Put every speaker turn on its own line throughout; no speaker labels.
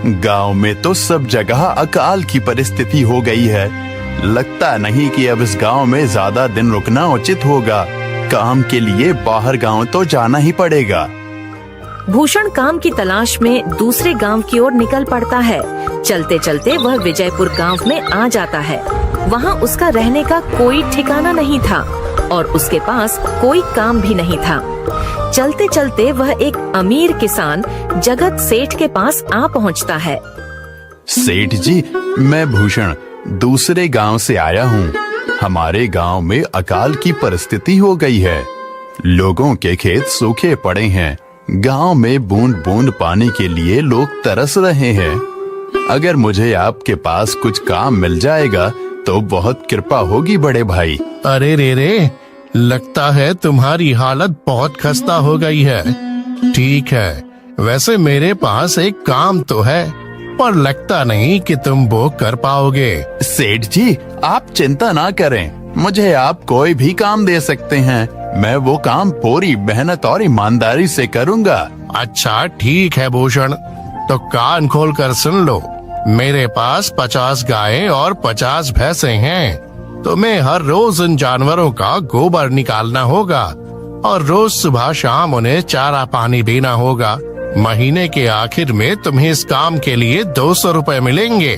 गांव में तो सब जगह अकाल की परिस्थिति हो गई है। लगता नहीं कि अब इस गांव में ज्यादा दिन रुकना उचित होगा। काम के लिए बाहर गांव तो जाना ही पड़ेगा।
भूषण काम की तलाश में दूसरे गांव की ओर निकल पड़ता है। चलते चलते वह विजयपुर गांव में आ जाता है। वहां उसका रहने का कोई ठिकाना नहीं था और उसके पास कोई काम भी नहीं था। चलते चलते वह एक अमीर किसान जगत सेठ के पास आ पहुंचता है।
सेठ जी, मैं भूषण दूसरे गांव से आया हूँ। हमारे गांव में अकाल की परिस्थिति हो गई है। लोगों के खेत सूखे पड़े हैं। गांव में बूंद बूंद पानी के लिए लोग तरस रहे हैं। अगर मुझे आपके पास कुछ काम मिल जाएगा तो बहुत कृपा होगी बड़े भाई।
अरे रे, लगता है तुम्हारी हालत बहुत खस्ता हो गई है। ठीक है, वैसे मेरे पास एक काम तो है, पर लगता नहीं कि तुम वो कर पाओगे।
सेठ जी, आप चिंता ना करें। मुझे आप कोई भी काम दे सकते हैं। मैं वो काम पूरी मेहनत और ईमानदारी से करूँगा।
अच्छा ठीक है भूषण, तो कान खोल कर सुन लो। मेरे पास 50 गायें और 50 भैंसे हैं। तुम्हें हर रोज इन जानवरों का गोबर निकालना होगा और रोज सुबह शाम उन्हें चारा पानी देना होगा। महीने के आखिर में तुम्हें इस काम के लिए 200 रुपए मिलेंगे।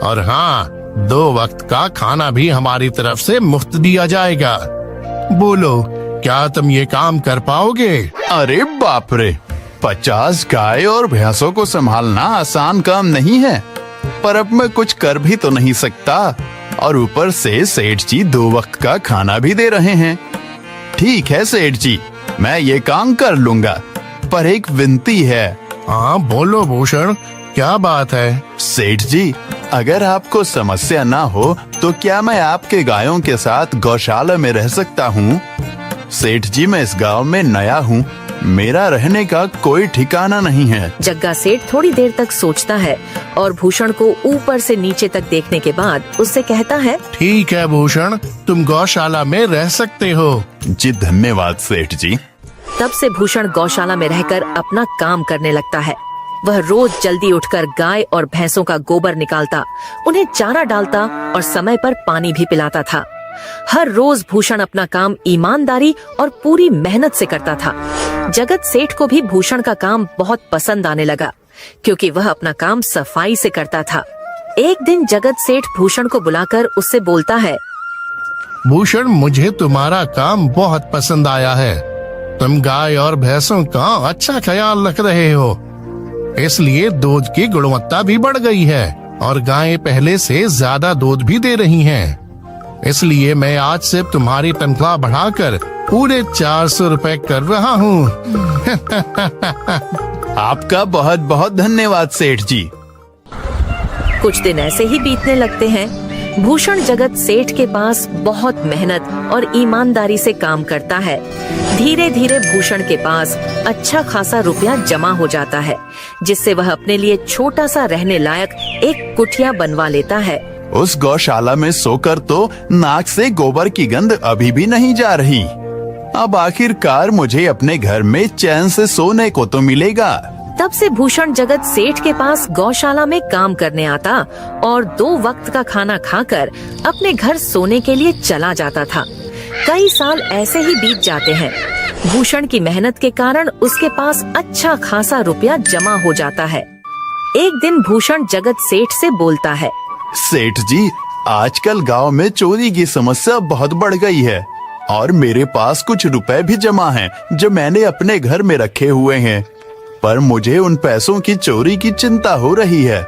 और हाँ, 2 वक्त का खाना भी हमारी तरफ से मुफ्त दिया जाएगा। बोलो, क्या तुम ये काम कर पाओगे?
अरे बाप रे, 50 गाय और भैंसों को संभालना आसान काम नहीं है। पर अब मैं कुछ कर भी तो नहीं सकता और ऊपर से सेठ जी 2 वक्त का खाना भी दे रहे हैं। ठीक है सेठ जी, मैं ये काम कर लूंगा, पर एक विनती है।
हाँ बोलो भूषण, क्या बात है?
सेठ जी, अगर आपको समस्या ना हो तो क्या मैं आपके गायों के साथ गौशाला में रह सकता हूँ? सेठ जी, मैं इस गांव में नया हूँ। मेरा रहने का कोई ठिकाना नहीं है।
जग्गा सेठ थोड़ी देर तक सोचता है और भूषण को ऊपर से नीचे तक देखने के बाद उससे कहता है,
ठीक है भूषण, तुम गौशाला में रह सकते हो।
जी धन्यवाद सेठ जी।
तब से भूषण गौशाला में रहकर अपना काम करने लगता है। वह रोज जल्दी उठकर गाय और भैंसों का गोबर निकालता, उन्हें चारा डालता और समय पर पानी भी पिलाता था। हर रोज भूषण अपना काम ईमानदारी और पूरी मेहनत से करता था। जगत सेठ को भी भूषण का काम बहुत पसंद आने लगा, क्योंकि वह अपना काम सफाई से करता था। एक दिन जगत सेठ भूषण को बुलाकर उससे बोलता है,
भूषण, मुझे तुम्हारा काम बहुत पसंद आया है। तुम गाय और भैंसों का अच्छा ख्याल रख रहे हो, इसलिए दूध की गुणवत्ता भी बढ़ गई है और गायें पहले से ज्यादा दूध भी दे रही हैं। इसलिए मैं आज से तुम्हारी तनख्वाह बढ़ाकर पूरे 400 रुपए कर रहा हूँ।
आपका बहुत बहुत धन्यवाद सेठ जी।
कुछ दिन ऐसे ही बीतने लगते हैं। भूषण जगत सेठ के पास बहुत मेहनत और ईमानदारी से काम करता है। धीरे धीरे भूषण के पास अच्छा खासा रुपया जमा हो जाता है, जिससे वह अपने लिए छोटा सा रहने लायक एक कुटिया बनवा लेता है।
उस गौशाला में सोकर तो नाक से गोबर की गंध अभी भी नहीं जा रही। अब आखिरकार मुझे अपने घर में चैन से सोने को तो मिलेगा।
तब से भूषण जगत सेठ के पास गौशाला में काम करने आता और 2 वक्त का खाना खाकर अपने घर सोने के लिए चला जाता था। कई साल ऐसे ही बीत जाते हैं। भूषण की मेहनत के कारण उसके पास अच्छा खासा रुपया जमा हो जाता है। एक दिन भूषण जगत सेठ से बोलता है,
सेठ जी, आजकल गांव में चोरी की समस्या बहुत बढ़ गई है और मेरे पास कुछ रुपए भी जमा हैं जो मैंने अपने घर में रखे हुए हैं, पर मुझे उन पैसों की चोरी की चिंता हो रही है।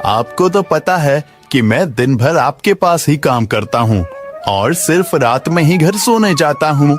आपको तो पता है कि मैं दिन भर आपके पास ही काम करता हूँ और सिर्फ रात में ही घर सोने जाता हूँ,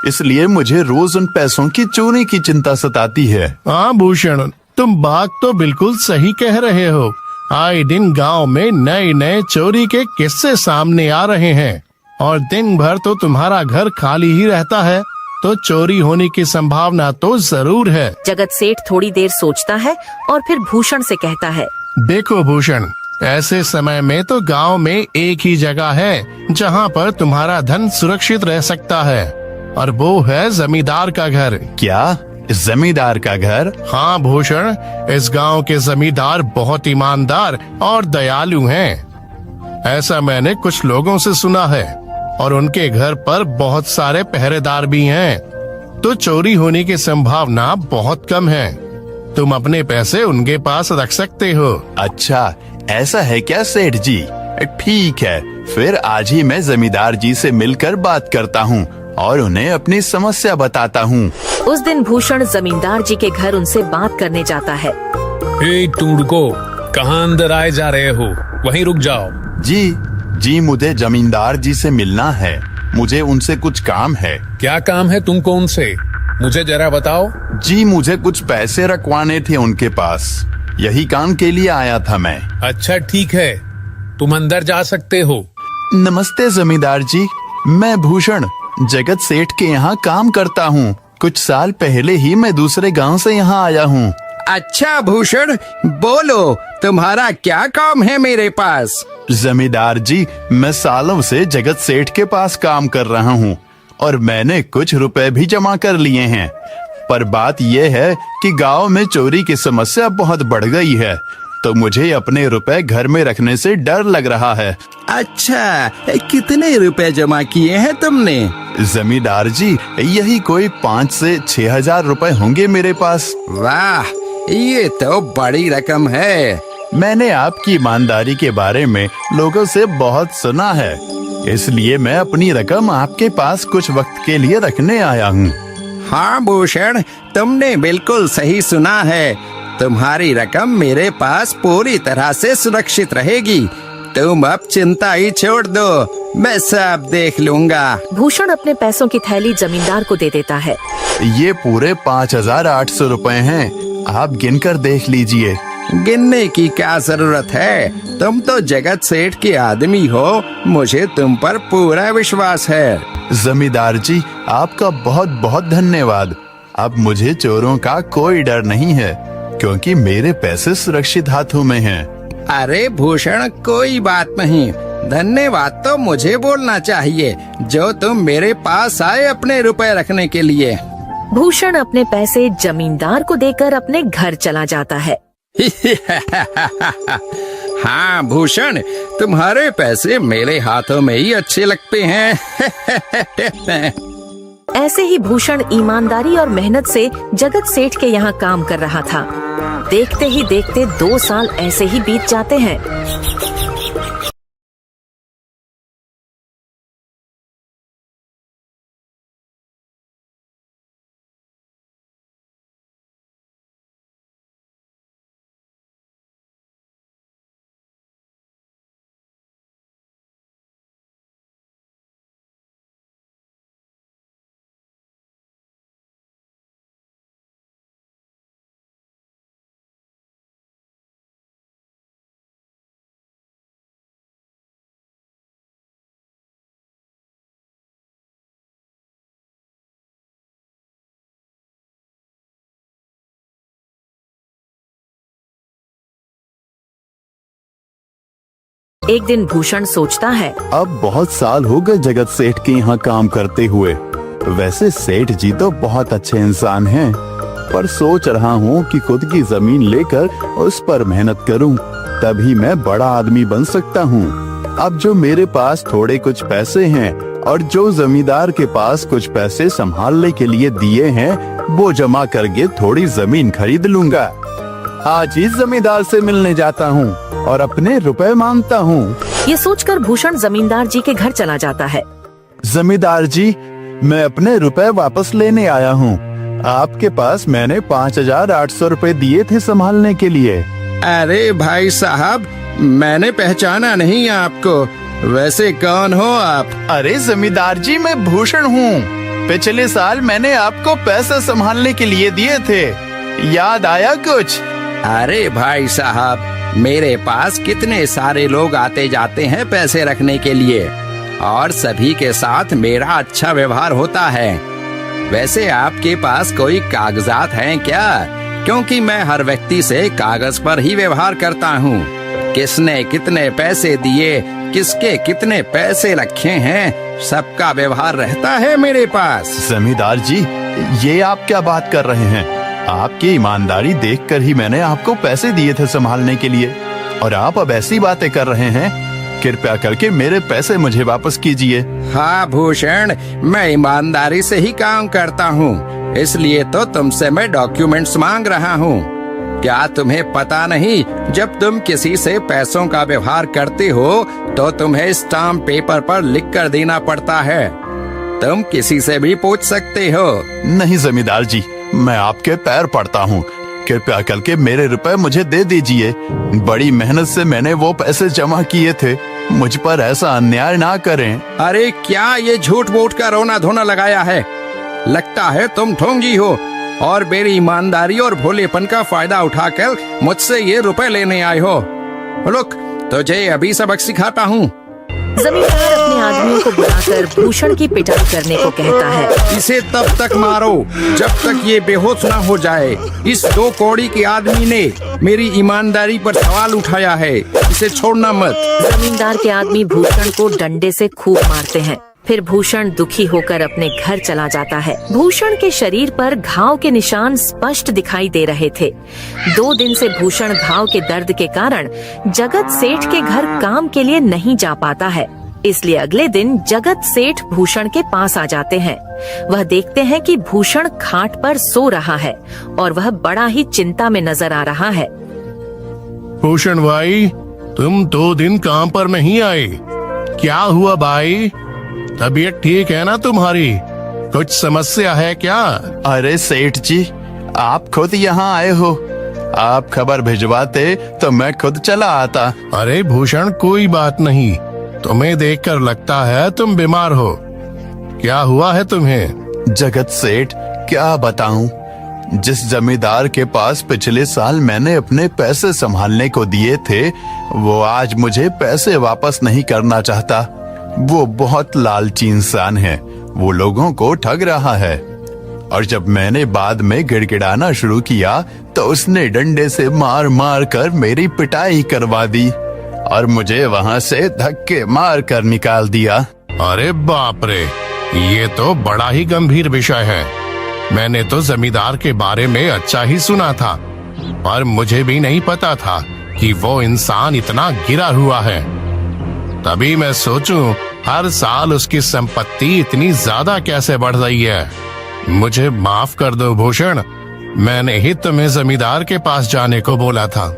इसलिए मुझे रोज उन पैसों की चोरी की चिंता सताती है।
हाँ भूषण, तुम बात तो बिल्कुल सही कह रहे हो। आए दिन गांव में नए नए चोरी के किस्से सामने आ रहे हैं और दिन भर तो तुम्हारा घर खाली ही रहता है, तो चोरी होने की संभावना तो जरूर है।
जगत सेठ थोड़ी देर सोचता है और फिर भूषण से कहता है,
देखो भूषण, ऐसे समय में तो गांव में एक ही जगह है जहां पर तुम्हारा धन सुरक्षित रह सकता है, और वो है जमींदार का घर।
क्या जमींदार का घर?
हाँ भूषण, इस गांव के जमींदार बहुत ईमानदार और दयालु हैं। ऐसा मैंने कुछ लोगों से सुना है और उनके घर पर बहुत सारे पहरेदार भी हैं, तो चोरी होने की संभावना बहुत कम है। तुम अपने पैसे उनके पास रख सकते हो।
अच्छा, ऐसा है क्या सेठ जी? ठीक है, फिर आज ही मैं जमींदार जी से मिलकर बात करता हूँ और उन्हें अपनी समस्या बताता हूँ।
उस दिन भूषण जमींदार जी के घर उनसे बात करने जाता है।
ए टूडको, कहाँ अंदर आए जा रहे हो? वहीं रुक जाओ।
जी, मुझे जमींदार जी से मिलना है। मुझे उनसे कुछ काम है।
क्या काम है तुमको उनसे? मुझे जरा बताओ।
जी, मुझे कुछ पैसे रखवाने थे उनके पास, यही काम के लिए आया था मैं।
अच्छा ठीक है, तुम अंदर जा सकते हो।
नमस्ते जमींदार जी, मैं भूषण जगत सेठ के यहाँ काम करता हूँ। कुछ साल पहले ही मैं दूसरे गांव से यहाँ आया हूँ।
अच्छा भूषण, बोलो तुम्हारा क्या काम है मेरे पास?
जमींदार जी, मैं सालों से जगत सेठ के पास काम कर रहा हूँ और मैंने कुछ रुपए भी जमा कर लिए हैं। पर बात यह है कि गांव में चोरी की समस्या बहुत बढ़ गई है, तो मुझे अपने रुपए घर में रखने से डर लग रहा है।
अच्छा, कितने रुपए जमा किए हैं तुमने?
जमींदार जी, यही कोई 5 से 6 हजार रुपए होंगे मेरे पास।
वाह, ये तो बड़ी रकम है।
मैंने आपकी ईमानदारी के बारे में लोगों से बहुत सुना है, इसलिए मैं अपनी रकम आपके पास कुछ वक्त के लिए रखने आया हूँ।
हाँ भूषण, तुमने बिल्कुल सही सुना है। तुम्हारी रकम मेरे पास पूरी तरह से सुरक्षित रहेगी। तुम अब चिंता ही छोड़ दो, मैं सब देख लूंगा।
भूषण अपने पैसों की थैली जमींदार को दे देता है।
ये पूरे 5,800 रुपए हैं, आप गिनकर देख लीजिए।
गिनने की क्या जरूरत है? तुम तो जगत सेठ के आदमी हो, मुझे तुम पर पूरा विश्वास है।
जमींदार जी, आपका बहुत बहुत धन्यवाद। अब मुझे चोरों का कोई डर नहीं है, क्योंकि मेरे पैसे सुरक्षित हाथों में हैं।
अरे भूषण, कोई बात नहीं, धन्यवाद तो मुझे बोलना चाहिए, जो तुम मेरे पास आए अपने रुपए रखने के लिए।
भूषण अपने पैसे जमींदार को देकर अपने घर चला जाता है।
हाँ भूषण, तुम्हारे पैसे मेरे हाथों में ही अच्छे लगते हैं।
ऐसे ही भूषण ईमानदारी और मेहनत से जगत सेठ के यहाँ काम कर रहा था। देखते ही देखते 2 साल ऐसे ही बीत जाते हैं। एक दिन भूषण सोचता है,
अब बहुत साल हो गए जगत सेठ के यहाँ काम करते हुए। वैसे सेठ जी तो बहुत अच्छे इंसान हैं, पर सोच रहा हूँ कि खुद की जमीन लेकर उस पर मेहनत करूँ, तभी मैं बड़ा आदमी बन सकता हूँ। अब जो मेरे पास थोड़े कुछ पैसे हैं और जो जमींदार के पास कुछ पैसे संभालने के लिए दिए हैं, वो जमा करके थोड़ी जमीन खरीद लूंगा। आज ही जमींदार से मिलने जाता हूँ और अपने रुपए मांगता हूँ।
ये सोचकर भूषण जमींदार जी के घर चला जाता है।
जमींदार जी, मैं अपने रुपए वापस लेने आया हूँ। आपके पास मैंने 5,800 रुपए दिए थे संभालने के लिए।
अरे भाई साहब, मैंने पहचाना नहीं आपको, वैसे कौन हो आप?
अरे जमींदार जी, मैं भूषण हूँ। पिछले साल मैंने आपको पैसे संभालने के लिए दिए थे, याद आया कुछ?
अरे भाई साहब, मेरे पास कितने सारे लोग आते जाते हैं पैसे रखने के लिए, और सभी के साथ मेरा अच्छा व्यवहार होता है। वैसे आपके पास कोई कागजात हैं क्या? क्योंकि मैं हर व्यक्ति से कागज पर ही व्यवहार करता हूँ। किसने कितने पैसे दिए, किसके कितने पैसे रखे हैं, सबका व्यवहार रहता है मेरे पास।
जमींदार जी, ये आप क्या बात कर रहे हैं? आपकी ईमानदारी देखकर ही मैंने आपको पैसे दिए थे संभालने के लिए, और आप अब ऐसी बातें कर रहे हैं। कृपया करके मेरे पैसे मुझे वापस कीजिए।
हाँ भूषण, मैं ईमानदारी से ही काम करता हूँ, इसलिए तो तुमसे मैं डॉक्यूमेंट्स मांग रहा हूँ। क्या तुम्हें पता नहीं, जब तुम किसी से पैसों का व्यवहार करते हो तो तुम्हें स्टाम्प पेपर पर लिख कर देना पड़ता है। तुम किसी से भी पूछ सकते हो।
नहीं जमींदार जी, मैं आपके पैर पड़ता हूँ, कृपया करके मेरे रुपए मुझे दे दीजिए। बड़ी मेहनत से मैंने वो पैसे जमा किए थे, मुझ पर ऐसा अन्याय ना करें।
अरे क्या ये झूठ मूठ का रोना धोना लगाया है? लगता है तुम ढोंगी हो और मेरी ईमानदारी और भोलेपन का फायदा उठाकर मुझसे ये रुपए लेने आए हो। रुक, तुझे अभी सबक सिखाता हूँ।
जमींदार अपने आदमियों को बुलाकर भूषण की पिटाई करने को कहता है।
इसे तब तक मारो जब तक ये बेहोश ना हो जाए। इस 2 कौड़ी के आदमी ने मेरी ईमानदारी पर सवाल उठाया है, इसे छोड़ना मत।
जमींदार के आदमी भूषण को डंडे से खूब मारते हैं। फिर भूषण दुखी होकर अपने घर चला जाता है। भूषण के शरीर पर घाव के निशान स्पष्ट दिखाई दे रहे थे। 2 दिन से भूषण घाव के दर्द के कारण जगत सेठ के घर काम के लिए नहीं जा पाता है। इसलिए अगले दिन जगत सेठ भूषण के पास आ जाते हैं। वह देखते हैं कि भूषण खाट पर सो रहा है और वह बड़ा ही चिंता में नजर आ रहा है।
भूषण भाई, तुम 2 दिन काम पर नहीं आए, क्या हुआ भाई? तबीयत ठीक है ना तुम्हारी? कुछ समस्या है क्या?
अरे सेठ जी, आप खुद यहाँ आए हो। आप खबर भिजवाते तो मैं खुद चला आता।
अरे भूषण, कोई बात नहीं, तुम्हें देखकर लगता है तुम बीमार हो। क्या हुआ है तुम्हें?
जगत सेठ, क्या बताऊं, जिस जमींदार के पास पिछले साल मैंने अपने पैसे संभालने को दिए थे, वो आज मुझे पैसे वापस नहीं करना चाहता। वो बहुत लालची इंसान है, वो लोगों को ठग रहा है। और जब मैंने बाद में गिड़गिड़ाना शुरू किया तो उसने डंडे से मार मार कर मेरी पिटाई करवा दी और मुझे वहाँ से धक्के मार कर निकाल दिया।
अरे बाप रे, ये तो बड़ा ही गंभीर विषय है। मैंने तो जमींदार के बारे में अच्छा ही सुना था, पर मुझे भी नहीं पता था कि वो इंसान इतना गिरा हुआ है। तभी मैं सोचूं, हर साल उसकी संपत्ति इतनी ज्यादा कैसे बढ़ रही है। मुझे माफ कर दो भूषण, मैंने ही तुम्हें जमींदार के पास जाने को बोला था।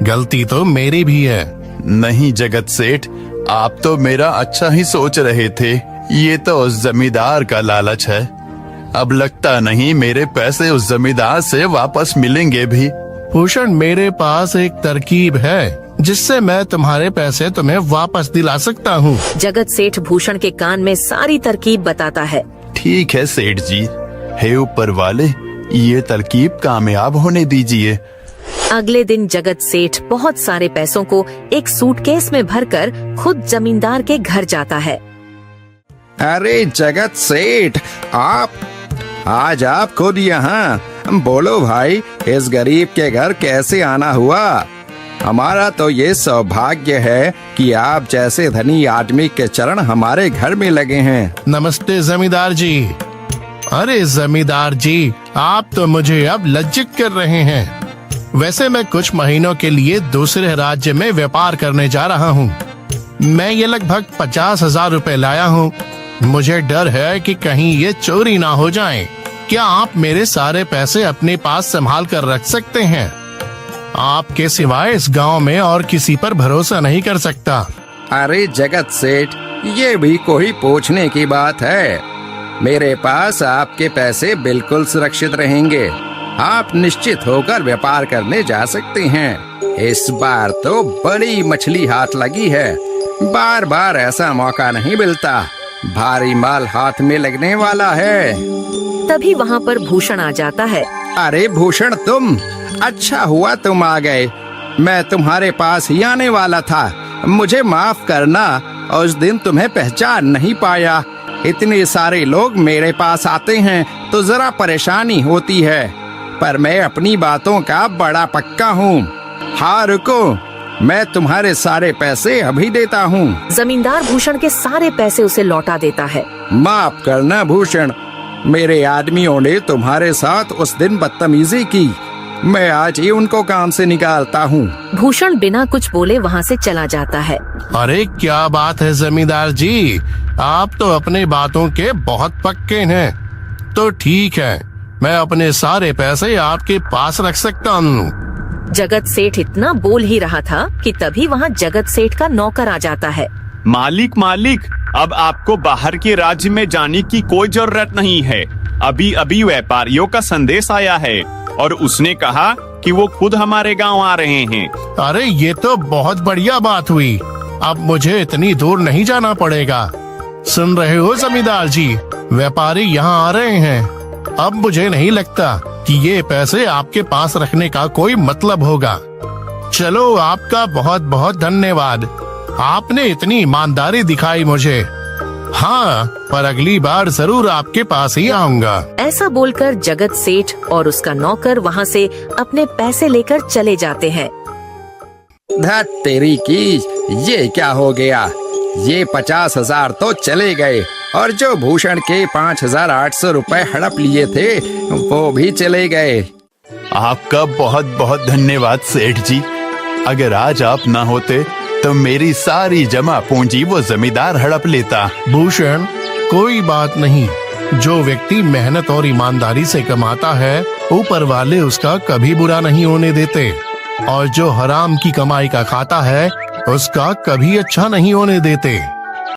गलती तो मेरी भी है।
नहीं जगत सेठ, आप तो मेरा अच्छा ही सोच रहे थे। ये तो उस जमींदार का लालच है। अब लगता नहीं मेरे पैसे उस जमींदार से वापस मिलेंगे भी।
भूषण, मेरे पास एक तरकीब है जिससे मैं तुम्हारे पैसे तुम्हें वापस दिला सकता हूँ।
जगत सेठ भूषण के कान में सारी तरकीब बताता है।
ठीक है सेठ जी, हे ऊपर वाले, ये तरकीब कामयाब होने दीजिए।
अगले दिन जगत सेठ बहुत सारे पैसों को एक सूटकेस में भरकर खुद जमींदार के घर जाता है।
अरे जगत सेठ, आज आप खुद यहाँ? बोलो भाई, इस गरीब के घर कैसे आना हुआ? हमारा तो ये सौभाग्य है कि आप जैसे धनी आदमी के चरण हमारे घर में लगे हैं।
नमस्ते जमींदार जी। अरे जमींदार जी, आप तो मुझे अब लज्जित कर रहे हैं। वैसे मैं कुछ महीनों के लिए दूसरे राज्य में व्यापार करने जा रहा हूँ। मैं ये लगभग 50,000 रुपए लाया हूँ। मुझे डर है कि कहीं ये चोरी ना हो जाए। क्या आप मेरे सारे पैसे अपने पास संभाल कर रख सकते हैं? आपके सिवाय इस गांव में और किसी पर भरोसा नहीं कर सकता।
अरे जगत सेठ, ये भी कोई पूछने की बात है? मेरे पास आपके पैसे बिल्कुल सुरक्षित रहेंगे। आप निश्चित होकर व्यापार करने जा सकते हैं। इस बार तो बड़ी मछली हाथ लगी है। बार बार ऐसा मौका नहीं मिलता। भारी माल हाथ में लगने वाला है।
तभी वहाँ पर भूषण आ जाता है।
अरे भूषण, तुम? अच्छा हुआ तुम आ गए। मैं तुम्हारे पास ही आने वाला था। मुझे माफ करना, उस दिन तुम्हें पहचान नहीं पाया। इतने सारे लोग मेरे पास आते हैं तो जरा परेशानी होती है, पर मैं अपनी बातों का बड़ा पक्का हूँ। हाँ रुको, मैं तुम्हारे सारे पैसे अभी देता हूँ।
जमींदार भूषण के सारे पैसे उसे लौटा देता है।
माफ करना भूषण, मेरे आदमियों ने तुम्हारे साथ उस दिन बदतमीजी की। मैं आज ही उनको काम से निकालता हूँ।
भूषण बिना कुछ बोले वहाँ से चला जाता है।
अरे क्या बात है जमींदार जी, आप तो अपने बातों के बहुत पक्के हैं। तो ठीक है, मैं अपने सारे पैसे आपके पास रख सकता हूँ।
जगत सेठ इतना बोल ही रहा था कि तभी वहाँ जगत सेठ का नौकर आ जाता है।
मालिक मालिक, अब आपको बाहर के राज्य में जाने की कोई जरूरत नहीं है। अभी अभी व्यापारियों का संदेश आया है और उसने कहा कि वो खुद हमारे गांव आ रहे हैं।
अरे ये तो बहुत बढ़िया बात हुई। अब मुझे इतनी दूर नहीं जाना पड़ेगा। सुन रहे हो जमींदार जी, व्यापारी यहाँ आ रहे हैं। अब मुझे नहीं लगता कि ये पैसे आपके पास रखने का कोई मतलब होगा। चलो, आपका बहुत बहुत धन्यवाद। आपने इतनी ईमानदारी दिखाई मुझे। हाँ, पर अगली बार जरूर आपके पास ही आऊंगा।
ऐसा बोलकर जगत सेठ और उसका नौकर वहाँ से अपने पैसे लेकर चले जाते हैं।
धत तेरी की, ये क्या हो गया? ये 50,000 तो चले गए और जो भूषण के 5,800 रुपए हड़प लिए थे वो भी चले गए।
आपका बहुत बहुत धन्यवाद सेठ जी। अगर आज आप ना होते तो मेरी सारी जमा पूंजी वो जमींदार हड़प लेता।
भूषण, कोई बात नहीं। जो व्यक्ति मेहनत और ईमानदारी से कमाता है, ऊपर वाले उसका कभी बुरा नहीं होने देते, और जो हराम की कमाई का खाता है उसका कभी अच्छा नहीं होने देते।